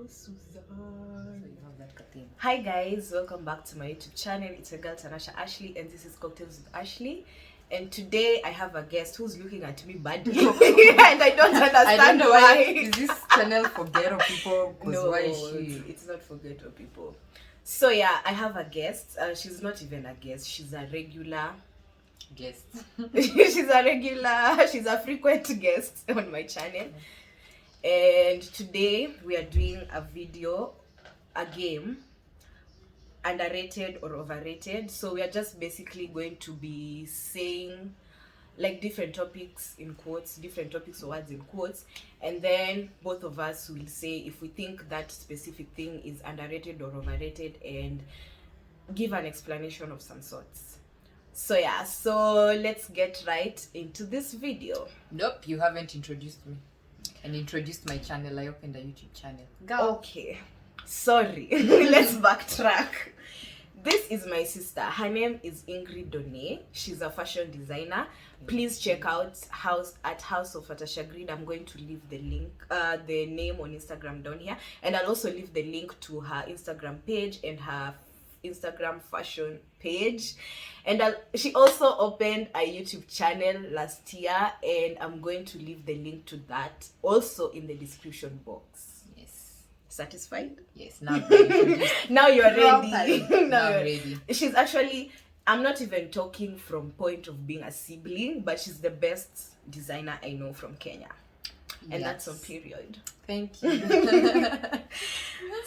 Susan. So you have that thing. Hi guys, welcome back to my YouTube channel. It's your girl Tanasha Ashley and this is Cocktails with Ashley. And today I have a guest who's looking at me badly and I don't understand I don't know why. Is this channel for ghetto people? No, why is she... it's not for ghetto people. So yeah, I have a guest. She's not even a guest. She's a regular guest. She's a frequent guest on my channel. And today we are doing a game, underrated or overrated. So we are just basically going to be saying like different topics in quotes, different topics or words in quotes, and then both of us will say if we think that specific thing is underrated or overrated and give an explanation of some sorts. So yeah, so let's get right into this video. Nope, you haven't introduced me and introduced my channel. I opened a YouTube channel. Go. Okay, sorry. Let's backtrack. This is my sister. Her name is Ingrid Donnet. She's a fashion designer. Please check out House of Fatashagrid. I'm going to leave the link, the name on Instagram down here, and I'll also leave the link to her Instagram page and her Instagram fashion page. And she also opened a YouTube channel last year, and I'm going to leave the link to that also in the description box. Yes. Satisfied? Yes. Now now you're ready. now you're ready. She's actually, I'm not even talking from point of being a sibling, but she's the best designer I know from Kenya. And that's on period. Thank you.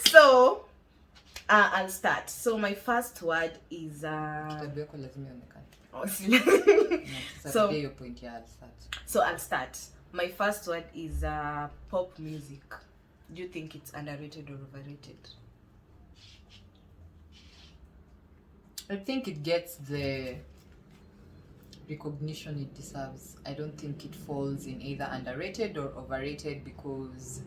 So I'll start. So my first word is So I'll start. My first word is pop music. Do you think it's underrated or overrated? I think it gets the recognition it deserves. I don't think it falls in either underrated or overrated because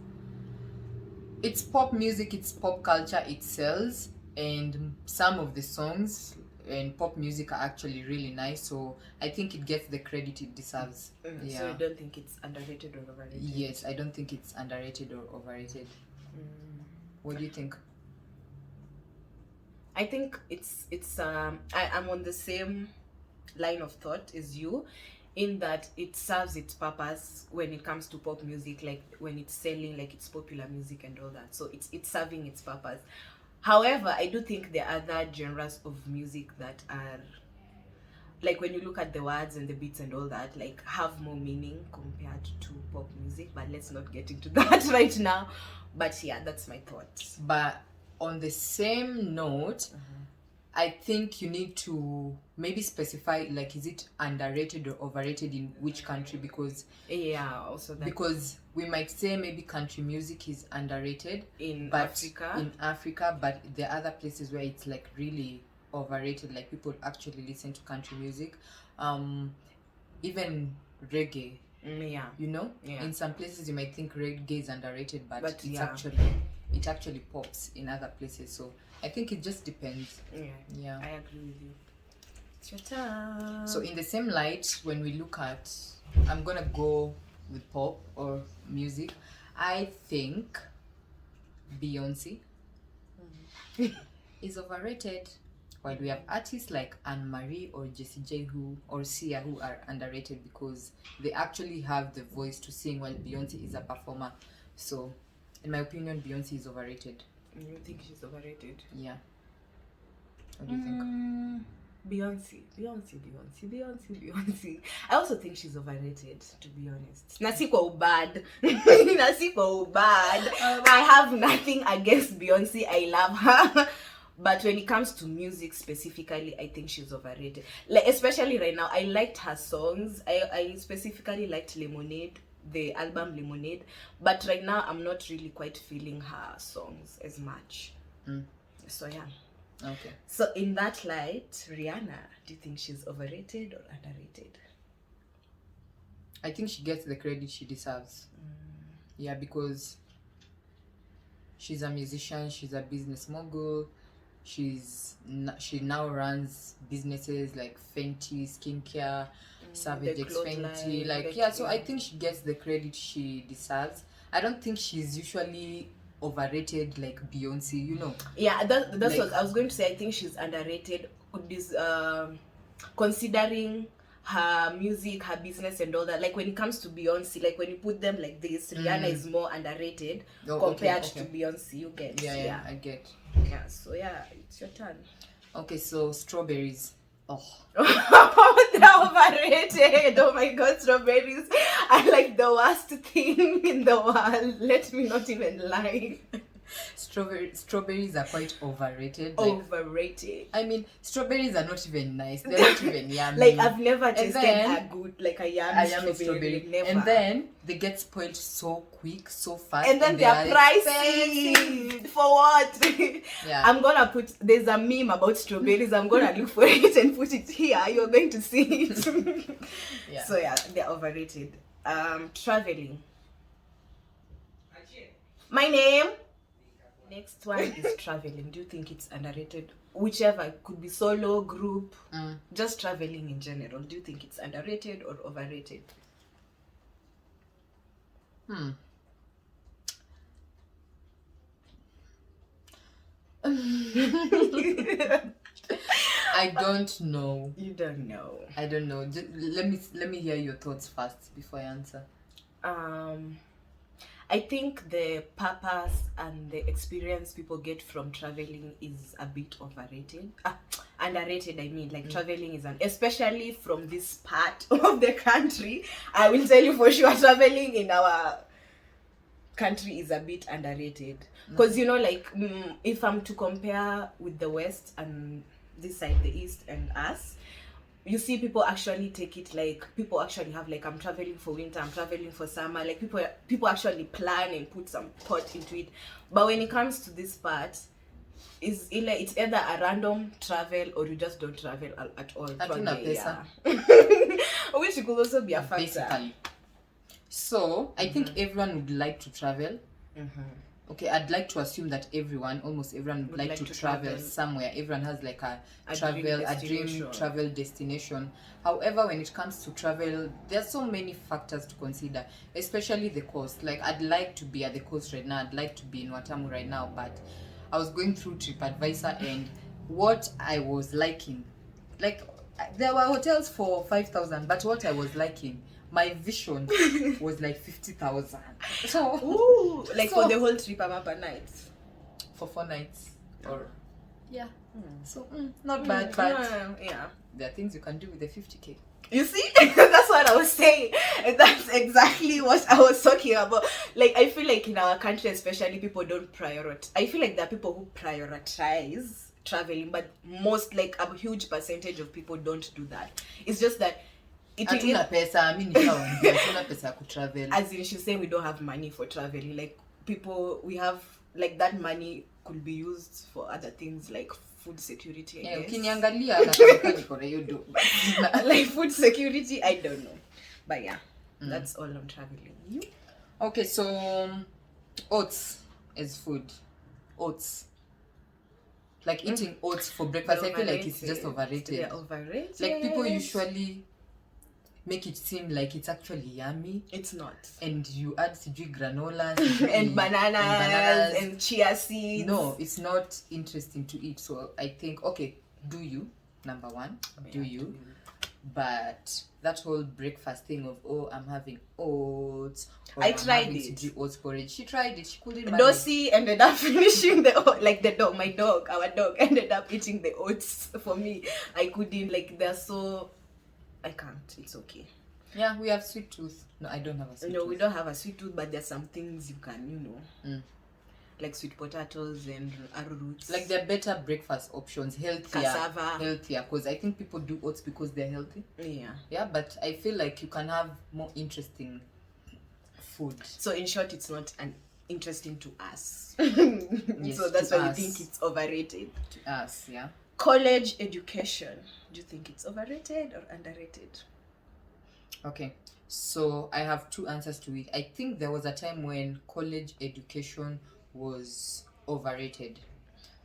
it's pop music, it's pop culture, it sells, and some of the songs and pop music are actually really nice, so I think it gets the credit it deserves. Yeah. So you don't think it's underrated or overrated? Yes, I don't think it's underrated or overrated. What do you think? I think I'm on the same line of thought as you, in that it serves its purpose when it comes to pop music, like when it's selling, like it's popular music and all that. So it's serving its purpose. However, I do think there are other genres of music that are, like when you look at the words and the beats and all that, like have more meaning compared to pop music. But let's not get into that right now. But yeah, that's my thoughts. But on the same note, I think you need to maybe specify, like, is it underrated or overrated in which country? Because also that, because we might say maybe country music is underrated in Africa, but there are other places where it's like really overrated, like people actually listen to country music, even reggae. You know, in some places you might think reggae is underrated, but it actually pops in other places. So I think it just depends. Yeah, I agree with you. It's your turn. So in the same light, when we look at, I'm gonna go with pop or music, I think Beyonce is overrated, while we have artists like Anne-Marie or Jessie J or Sia who are underrated because they actually have the voice to sing, while Beyonce is a performer. So in my opinion, Beyonce is overrated. You think she's overrated? Yeah. What do you think? Beyonce. I also think she's overrated, to be honest. Nasiko bad. I have nothing against Beyonce. I love her. But when it comes to music specifically, I think she's overrated. Like, especially right now, I liked her songs. I specifically liked Lemonade, the album Lemonade. But right now, I'm not really quite feeling her songs as much. So yeah. Okay. So in that light, Rihanna, do you think she's overrated or underrated? I think she gets the credit she deserves. Yeah, because she's a musician, she's a business mogul. She now runs businesses like Fenty skincare, Savage X Fenty, so I think she gets the credit she deserves. I don't think she's usually overrated like Beyonce, you know. Yeah, that's Like- what I was going to say. I think she's underrated. This considering her music, her business, and all that. Like when it comes to Beyonce, like when you put them like this, Rihanna is more underrated compared to Beyonce. You get? Yeah, I get. Yeah. So yeah, it's your turn. Okay, so strawberries. Oh, They're overrated. Oh my god, strawberries are like the worst thing in the world. Let me not even lie. Strawberries are quite overrated. Overrated. I mean, strawberries are not even nice. They're not even yummy. Like I've never tasted a good, like a yummy strawberry. Never. And then they get spoiled so quick, so fast. And then they're pricey. For what? Yeah. I'm gonna put. There's a meme about strawberries. I'm gonna look for it and put it here. You're going to see it. Yeah. So yeah, they're overrated. Traveling. My name. Next one is traveling. Do you think it's underrated? Whichever, it could be solo, group, just traveling in general. Do you think it's underrated or overrated? I don't know. You don't know. I don't know. Let me hear your thoughts first before I answer. I think the purpose and the experience people get from traveling is a bit overrated. Underrated, I mean. Like traveling is especially from this part of the country. I will tell you for sure, traveling in our country is a bit underrated. Because, you know, like, if I'm to compare with the West and this side, the East and us, you see people actually take it like, people actually have like, I'm traveling for winter, I'm traveling for summer. Like people actually plan and put some thought into it. But when it comes to this part, it's either a random travel or you just don't travel at all. Which could also be a factor. Basically. So I think everyone would like to travel. Okay, I'd like to assume that almost everyone would like to travel somewhere. Everyone has like a dream travel destination. However, when it comes to travel, there's so many factors to consider, especially the cost. Like, I'd like to be at the coast right now. I'd like to be in Watamu right now, but I was going through TripAdvisor and what I was liking, like, there were hotels for 5,000, but what I was liking, my vision was like 50,000. So, for the whole trip, I'm up at night. For 4 nights, or yeah. So not bad, but yeah, there are things you can do with the 50K. You see, that's what I was saying. And that's exactly what I was talking about. Like, I feel like in our country, especially, people don't prioritize. I feel like there are people who prioritize traveling, but most, like, a huge percentage of people don't do that. It's just that Hatuna pesa, I mean, hatuna pesa ku travel. As in, she's saying we don't have money for traveling. Like, people, we have, like, that money could be used for other things, like food security, I guess. Like food security, I don't know. But yeah, that's all I'm traveling. You? Okay, so oats is food. Oats. Like eating oats for breakfast, I feel like it's just overrated. They're overrated. Like, people usually make it seem like it's actually yummy. It's not. And you add granola and bananas and chia seeds. No, it's not interesting to eat. So I think, okay, do you, number one, do you. But that whole breakfast thing of, I'm having oats. I tried it. Oats porridge. She tried it. She couldn't manage. Dossie ended up finishing our dog ended up eating the oats for me. I couldn't, like, they're so... I can't. It's okay. Yeah, we have sweet tooth. No, I don't have a sweet tooth. No, we don't have a sweet tooth, but there's some things you can, like sweet potatoes and arrowroots. Like, they're better breakfast options, cassava. Healthier, because I think people do oats because they're healthy. Yeah, but I feel like you can have more interesting food. So in short, it's not interesting to us. Yes, so that's why you think it's overrated. To us, yeah. College education. Do you think it's overrated or underrated? Okay, so I have two answers to it. I think there was a time when college education was overrated,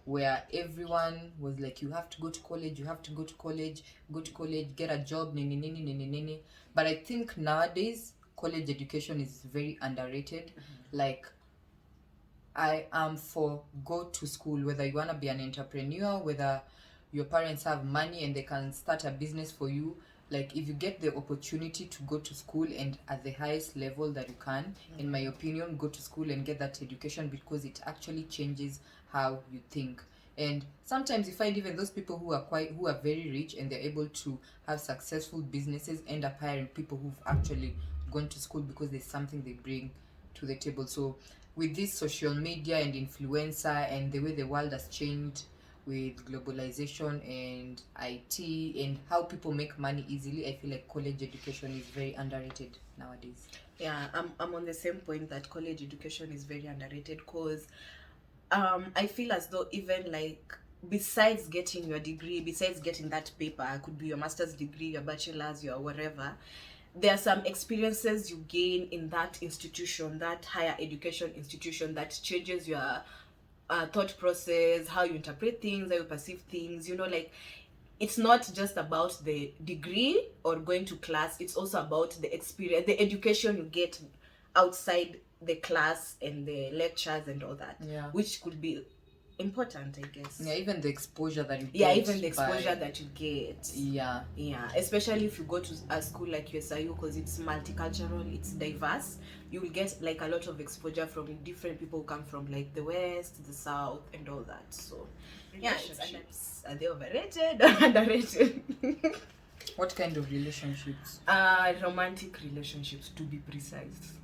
where everyone was like, you have to go to college, get a job, nini. But I think nowadays college education is very underrated. Like, I am for go to school, whether you want to be an entrepreneur, whether your parents have money and they can start a business for you. Like, if you get the opportunity to go to school and at the highest level that you can, in my opinion, go to school and get that education, because it actually changes how you think. And sometimes you find even those people who are very rich and they're able to have successful businesses end up hiring people who've actually gone to school, because there's something they bring to the table. So with this social media and influencer and the way the world has changed with globalization and IT and how people make money easily, I feel like college education is very underrated nowadays. Yeah, I'm on the same point that college education is very underrated, because I feel as though even like besides getting your degree, besides getting that paper, it could be your master's degree, your bachelor's, your whatever, there are some experiences you gain in that institution, that higher education institution, that changes your thought process, how you interpret things, how you perceive things. Like, it's not just about the degree or going to class, it's also about the experience, the education you get outside the class and the lectures and all that. Yeah. Which could be important, I guess. Yeah, even the exposure that you get. Yeah, even the exposure that you get. Yeah. Yeah, especially if you go to a school like USIU, because it's multicultural, it's diverse. You will get like a lot of exposure from different people who come from like the west, the south, and all that. So yeah, are they overrated or underrated? What kind of relationships? Romantic relationships, to be precise.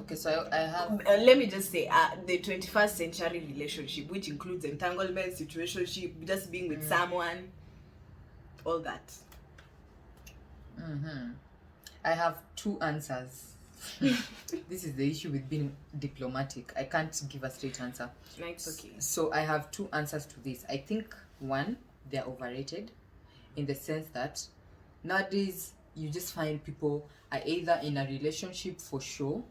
Okay, so I have... let me just say, the 21st century relationship, which includes entanglement, situationship, just being with someone, all that. I have two answers. This is the issue with being diplomatic. I can't give a straight answer. No, it's okay. So I have two answers to this. I think, one, they're overrated, in the sense that nowadays you just find people are either in a relationship for show,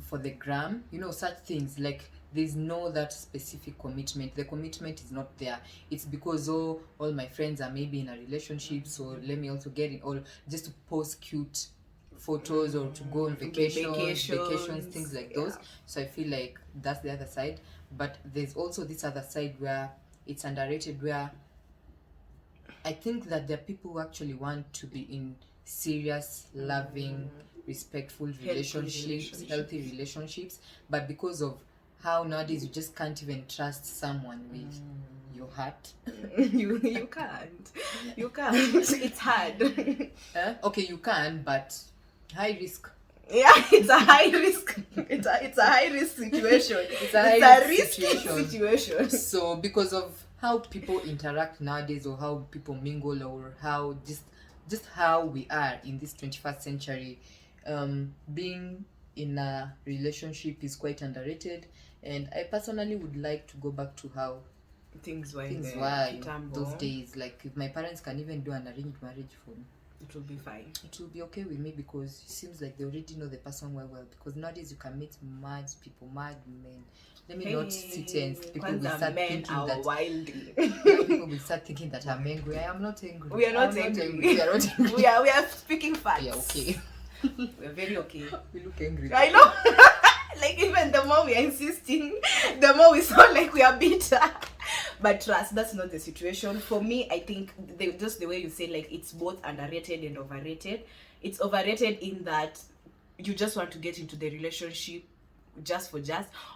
for the gram, such things. Like, there's no that specific commitment. The commitment is not there. It's because all my friends are maybe in a relationship, so let me also get it, or just to post cute photos or to go on vacations, things like those. So I feel like that's the other side. But there's also this other side where it's underrated, where I think that there are people who actually want to be in serious, loving, respectful relationships, healthy relationships, but because of how nowadays you just can't even trust someone with your heart. you can't. It's hard. Okay, you can, but high risk. Yeah, it's a high risk. It's a high risk situation. It's a risky situation. So because of how people interact nowadays, or how people mingle, or how just how we are in this 21st century, being in a relationship is quite underrated. And I personally would like to go back to how things were those days. Like, if my parents can even do an arranged marriage for me, it will be fine. It will be okay with me, because it seems like they already know the person well. Because nowadays you can meet mad people, mad men. Let me not sit here and people will start thinking that people will start thinking that I'm angry. I am not angry. We are not angry. We are not angry. we are speaking facts. Yeah, okay. We are very okay. We look angry. I know. Like, even the more we are insisting, the more we sound like we are bitter. But trust, that's not the situation. For me, I think just the way you say, like, it's both underrated and overrated. It's overrated in that you just want to get into the relationship just,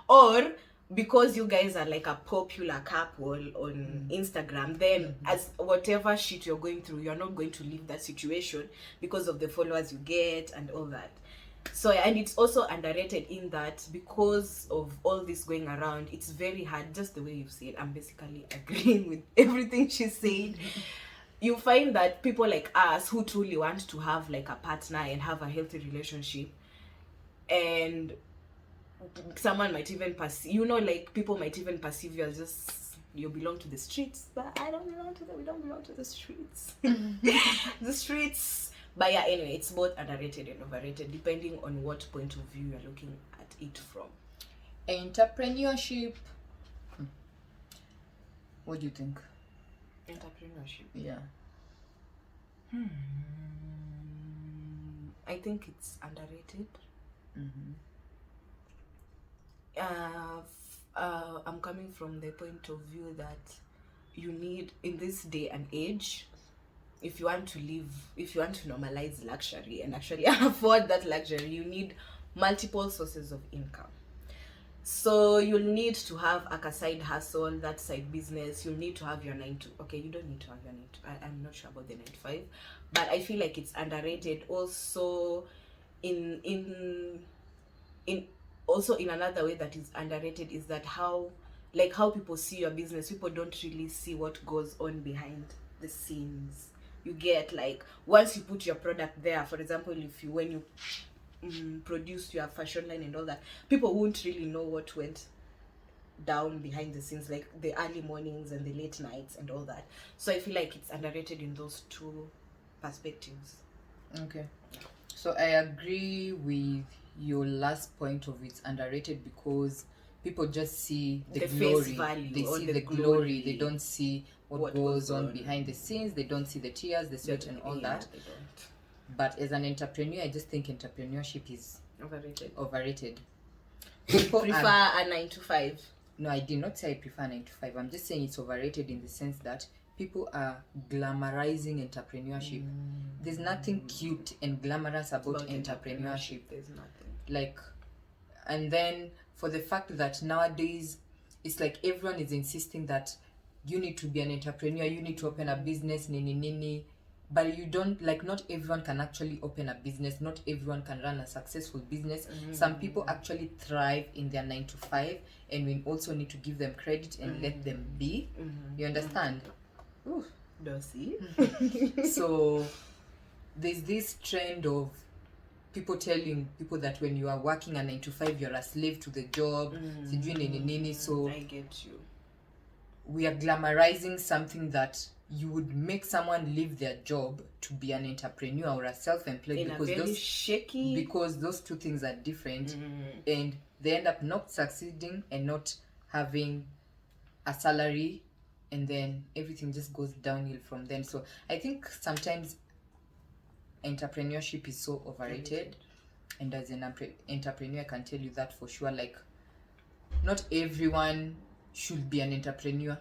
or because you guys are like a popular couple on Instagram, then as whatever shit you're going through, you're not going to leave that situation because of the followers you get and all that. So, and it's also underrated in that because of all this going around, it's very hard, just the way you've said. I'm basically agreeing with everything she said. You find that people like us who truly want to have like a partner and have a healthy relationship, and someone might even like people might even perceive you as just, you belong to the streets, but I don't belong to we don't belong to the streets. The streets. But yeah, anyway, it's both underrated and overrated depending on what point of view you're looking at it from. Entrepreneurship. What do you think? Entrepreneurship. Yeah. I think it's underrated. I'm coming from the point of view that you need, in this day and age, if you want to normalize luxury and actually afford that luxury, you need multiple sources of income. So you'll need to have a side hustle, that side business. You'll need to have your 9 to, okay, you don't need to have your 9 to, I'm not sure about the 9 to 5, but I feel like it's underrated also in also in another way that is underrated is that how people see your business. People don't really see what goes on behind the scenes. You get, like, once you put your product there, for example, when you produce your fashion line and all that, people won't really know what went down behind the scenes, like the early mornings and the late nights and all that. So I feel like it's underrated in those two perspectives. Okay, so I agree with your last point of it's underrated because people just see the glory. Face value, they see the glory. They don't see what goes on behind the scenes. They don't see the tears, the sweat, and all that. They don't. But as an entrepreneur, I just think entrepreneurship is overrated. People prefer a 9 to 5. No, I did not say I prefer 9 to 5. I'm just saying it's overrated in the sense that people are glamorizing entrepreneurship. There's nothing cute and glamorous about entrepreneurship. There's nothing. Like, and then for the fact that nowadays it's like everyone is insisting that you need to be an entrepreneur, you need to open a business, nini. But you don't, like, not everyone can actually open a business. Not everyone can run a successful business. Some people actually thrive in their 9 to 5, and we also need to give them credit and let them be. You understand? Ooh, Dorsey. So there's this trend of people telling people that when you are working a 9 to 5, you're a slave to the job. So I get you. We are glamorizing something that you would make someone leave their job to be an entrepreneur or a self-employed, because those two things are different, and they end up not succeeding and not having a salary, and then everything just goes downhill from then. So I think sometimes entrepreneurship is so overrated, and as an entrepreneur I can tell you that for sure. Like, not everyone should be an entrepreneur.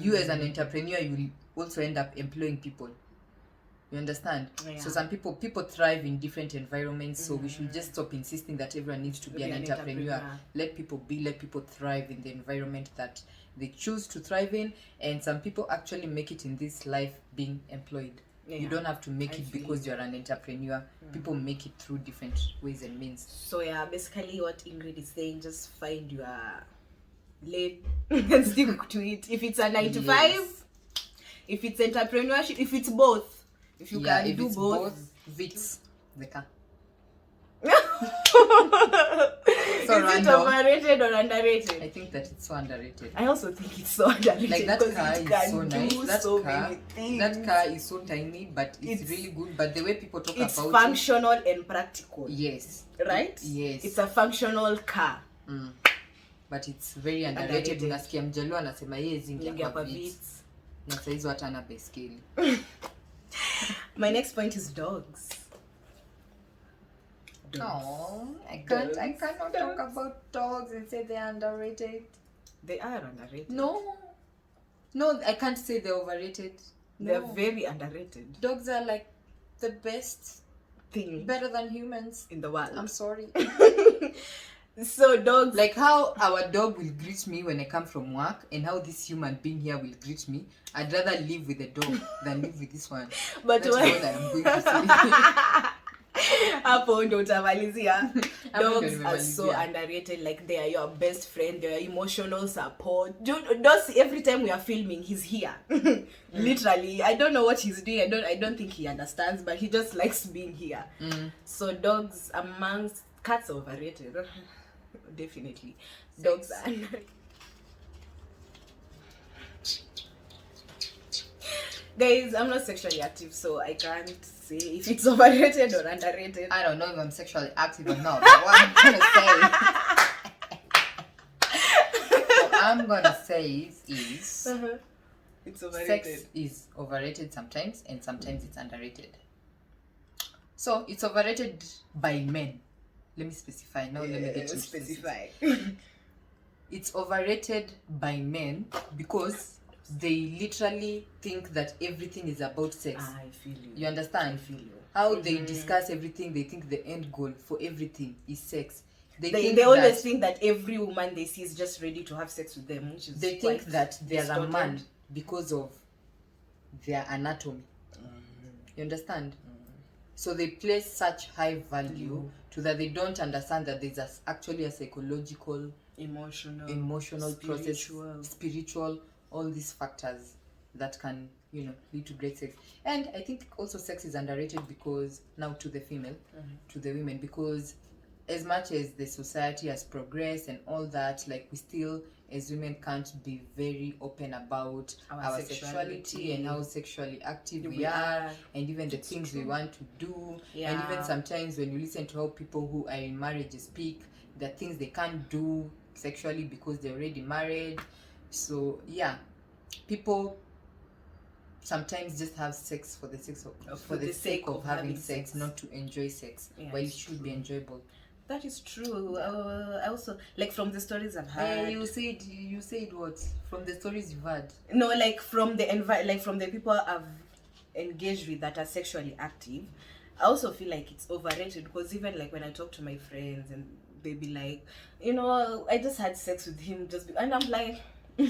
You as an entrepreneur, you will also end up employing people. You understand? Yeah. So some people thrive in different environments, so we should just stop insisting that everyone needs to be an entrepreneur. Let people thrive in the environment that they choose to thrive in. And some people actually make it in this life being employed. You don't have to make it because you're an entrepreneur. People make it through different ways and means. So yeah, basically what Ingrid is saying, just find your lane and stick to it. If it's a 9 to 5, if it's entrepreneurship, if it's both, if you can do both, Vits the car. So is it overrated or underrated? I think that it's so underrated. I also think it's so underrated. Like, that car is so nice. That car is so tiny, but it's really good. But the way people talk about it, it's functional and practical. Yes. Right? Yes. It's a functional car. But it's very underrated. Unasikia mjaluo anasema yeye zingia kwa Vits. Na saizo hata ana baiskeli. My next point is dogs. Oh, I cannot talk about dogs and say they're underrated. They are underrated. No, I can't say they're overrated. They're very underrated. Dogs are like the best thing, better than humans in the world. I'm sorry. So dogs, like how our dog will greet me when I come from work, and how this human being here will greet me, I'd rather live with a dog than live with this one. But that's what I'm going to say. Hapo ndo utamalizia. Dogs are so underrated. Like, they are your best friend. They are emotional support. Dogs, every time we are filming, he's here. Literally, I don't know what he's doing. I don't think he understands, but he just likes being here. So dogs, amongst cats, are overrated. Definitely. Dogs are underrated. Guys, I'm not sexually active, so I can't say if it's overrated or underrated. I don't know if I'm sexually active or not, but what I'm gonna say is it's overrated. Sex is overrated sometimes, and sometimes it's underrated. So it's overrated by men. let me specify now. Let me get into specify. It's overrated by men because they literally think that everything is about sex. I feel you. You understand? I feel you. How they discuss everything, they think the end goal for everything is sex. They always think that every woman they see is just ready to have sex with them, which is they think that they are a man because of their anatomy. You understand? So they place such high value to that they don't understand that there's actually a psychological, emotional process, spiritual, all these factors that can, lead to great sex. And I think also sex is underrated because now to the female, to the women, because as much as the society has progressed and all that, like we still as women can't be very open about our sexuality and how sexually active we are, and even the things we want to do. And even sometimes when you listen to how people who are in marriage speak, the things they can't do sexually because they're already married. So yeah, people sometimes just have sex for the sake of having sex, not to enjoy sex. But it should be enjoyable. That is true. I also, like, from the stories I've heard. You said what? From the stories you've heard? No, like from the from the people I've engaged with that are sexually active. I also feel like it's overrated because even like when I talk to my friends and they be like, I just had sex with him and I'm like,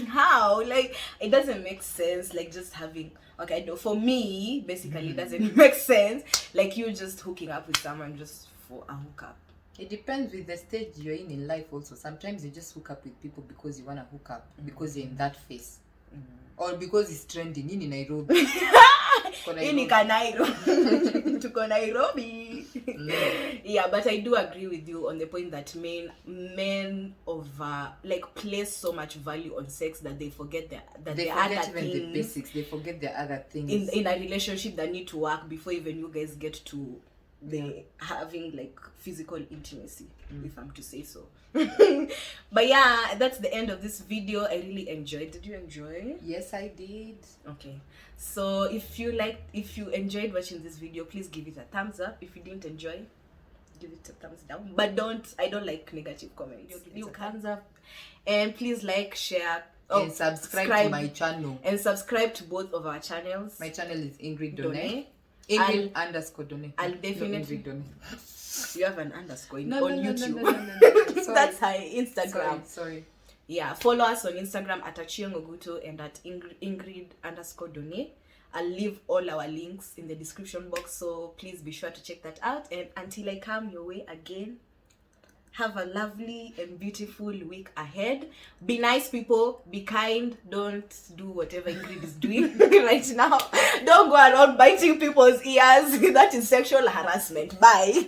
how? Like, it doesn't make sense. Like, just having, okay, no, for me, basically, it doesn't make sense. Like, you just hooking up with someone just for a hookup. It depends with the stage you're in life also. Sometimes you just hook up with people because you want to hook up, because you're in that phase. Or because it's trending in Nairobi. Tuko Nairobi. Yeah, but I do agree with you on the point that men place so much value on sex that they forget they forget even the basics. They forget the other things in a relationship that need to work before even you guys get to having like physical intimacy, if I'm to say so. But yeah, that's the end of this video. I really enjoyed. Did you enjoy? Yes, I did. Okay, so if you enjoyed watching this video, please give it a thumbs up. If you didn't enjoy, give it a thumbs down. But I don't like negative comments. You thumbs up, and please like, share, and subscribe to my channel. And subscribe to both of our channels. My channel is Ingrid Donnet. Ingrid _ Donnet. I'll definitely. Donnet. You have an underscore on YouTube. No. That's her Instagram. Sorry. Yeah, follow us on Instagram at @Achiongoguto and at Ingrid _ Donnet. I'll leave all our links in the description box, so please be sure to check that out. And until I come your way again, have a lovely and beautiful week ahead. Be nice, people. Be kind. Don't do whatever Ingrid is doing right now. Don't go around biting people's ears. That is sexual harassment. Bye.